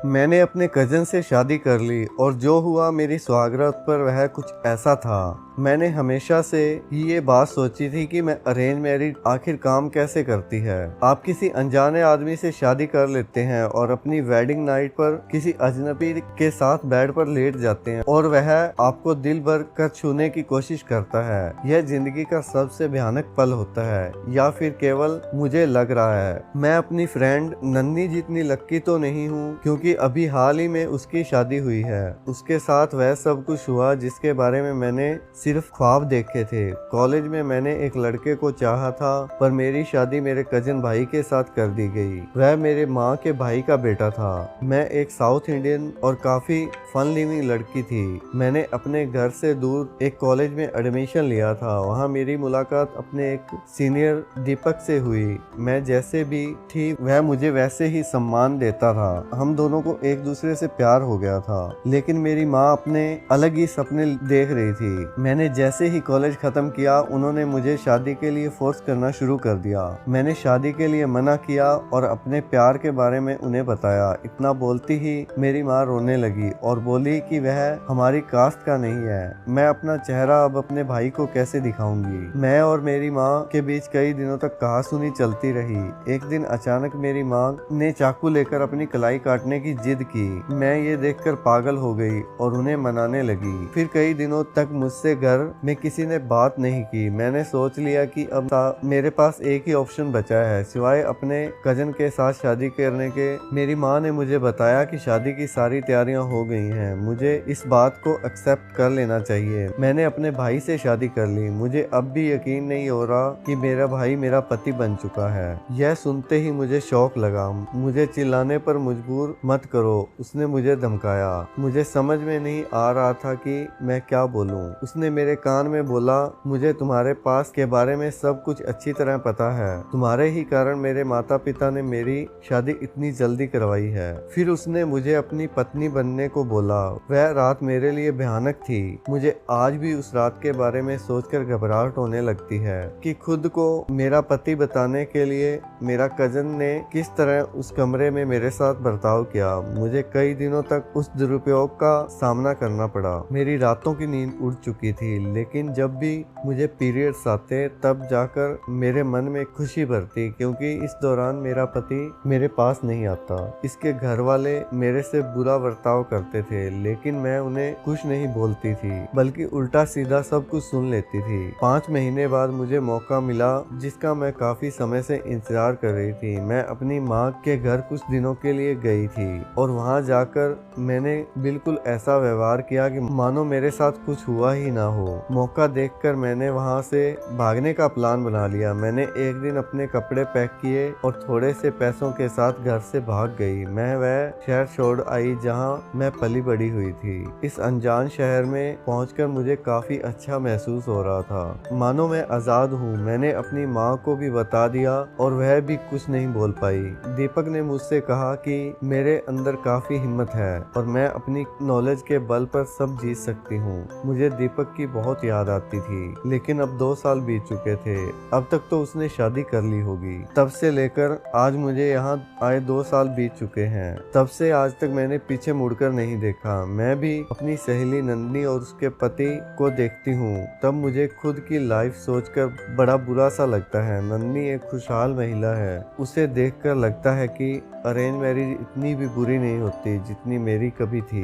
मैंने अपने कज़न से शादी कर ली और जो हुआ मेरी सुहागरात पर वह कुछ ऐसा था। मैंने हमेशा से ही ये बात सोची थी कि मैं अरेंज मैरिज आखिर काम कैसे करती है। आप किसी अनजाने आदमी से शादी कर लेते हैं और अपनी वेडिंग नाइट पर किसी अजनबी के साथ बेड पर लेट जाते हैं और वह आपको दिल भर कर छूने की कोशिश करता है। यह जिंदगी का सबसे भयानक पल होता है, या फिर केवल मुझे लग रहा है। मैं अपनी फ्रेंड नन्नी जितनी लक्की तो नहीं हूँ, क्योंकि अभी हाल ही में उसकी शादी हुई है। उसके साथ वह सब कुछ हुआ जिसके बारे में मैंने सिर्फ ख्वाब देखे थे। कॉलेज में मैंने एक लड़के को चाहा था, पर मेरी शादी मेरे कजिन भाई के साथ कर दी गई। वह मेरे माँ के भाई का बेटा था। मैं एक साउथ इंडियन और काफी फन लिविंग लड़की थी। मैंने अपने घर से दूर एक कॉलेज में एडमिशन लिया था। वहाँ मेरी मुलाकात अपने एक सीनियर दीपक से हुई। मैं जैसे भी थी वह मुझे वैसे ही सम्मान देता था। हम दोनों को एक दूसरे से प्यार हो गया था, लेकिन मेरी माँ अपने अलग ही सपने देख रही थी। मैंने जैसे ही कॉलेज खत्म किया, उन्होंने मुझे शादी के लिए फोर्स करना शुरू कर दिया। मैंने शादी के लिए मना किया और अपने प्यार के बारे में उन्हें बताया। इतना बोलती ही मेरी माँ रोने लगी और बोली कि वह हमारी कास्ट का नहीं है। मैं अपना चेहरा अब अपने भाई को कैसे दिखाऊंगी। मैं और मेरी माँ के बीच कई दिनों तक कहासुनी चलती रही। एक दिन अचानक मेरी माँ ने चाकू लेकर अपनी कलाई काटने की जिद की। मैं ये देखकर पागल हो गई और उन्हें मनाने लगी। फिर कई दिनों तक मुझसे घर में किसी ने बात नहीं की। मैंने सोच लिया कि अब मेरे पास एक ही ऑप्शन बचा है सिवाय अपने कजन के साथ शादी करने के। मेरी माँ ने मुझे बताया कि शादी की सारी तैयारियां हो गई हैं। मुझे इस बात को एक्सेप्ट कर लेना चाहिए। मैंने अपने भाई से शादी कर ली। मुझे अब भी यकीन नहीं हो रहा कि मेरा भाई मेरा पति बन चुका है। यह सुनते ही मुझे शौक लगा। मुझे चिल्लाने पर मजबूर मत करो, उसने मुझे धमकाया। मुझे समझ में नहीं आ रहा था कि मैं क्या बोलूं। उसने मेरे कान में बोला, मुझे तुम्हारे पास के बारे में सब कुछ अच्छी तरह पता है। तुम्हारे ही कारण मेरे माता पिता ने मेरी शादी इतनी जल्दी करवाई है। फिर उसने मुझे अपनी पत्नी बनने को बोला। वह रात मेरे लिए भयानक थी। मुझे आज भी उस रात के बारे में सोचकर घबराहट होने लगती है कि खुद को मेरा पति बताने के लिए मेरा कजन ने किस तरह उस कमरे में मेरे साथ बर्ताव किया। मुझे कई दिनों तक उस दुरुपयोग का सामना करना पड़ा। मेरी रातों की नींद उड़ चुकी थी, लेकिन जब भी मुझे पीरियड्स आते तब जाकर मेरे मन में खुशी भरती, क्योंकि इस दौरान मेरा पति मेरे पास नहीं आता। इसके घर वाले मेरे से बुरा बर्ताव करते थे, लेकिन मैं उन्हें कुछ नहीं बोलती थी, बल्कि उल्टा सीधा सब कुछ सुन लेती थी। 5 महीने बाद मुझे मौका मिला जिसका मैं काफी समय से इंतजार कर रही थी। मैं अपनी माँ के घर कुछ दिनों के लिए गई थी और वहाँ जाकर मैंने बिल्कुल ऐसा व्यवहार किया कि मानो मेरे साथ कुछ हुआ ही ना हो। मौका देखकर मैंने वहाँ से भागने का प्लान बना लिया। मैंने एक दिन अपने कपड़े पैक किए और थोड़े से पैसों के साथ घर से भाग गई। मैं वह शहर छोड़ आई जहाँ मैं पली बड़ी हुई थी। इस अनजान शहर में पहुंचकर मुझे काफी अच्छा महसूस हो रहा था, मानो मैं आजाद हूँ। मैंने अपनी माँ को भी बता दिया और वह भी कुछ नहीं बोल पाई। दीपक ने मुझसे कहा कि मेरे अंदर काफी हिम्मत है और मैं अपनी नॉलेज के बल पर सब जीत सकती हूँ। मुझे दीपक की बहुत याद आती थी, लेकिन अब 2 साल बीत चुके थे। अब तक तो उसने शादी कर ली होगी। तब से लेकर आज मुझे यहाँ आए 2 साल बीत चुके हैं। तब से आज तक मैंने पीछे मुड़कर नहीं देखा। मैं भी अपनी सहेली नंदनी और उसके पति को देखती हूँ, तब मुझे खुद की लाइफ सोचकर बड़ा बुरा सा लगता है। नंदनी एक खुशहाल महिला है। उसे देखकर लगता है कि अरेंज मैरिज इतनी भी बुरी नहीं होती जितनी मेरी कभी थी।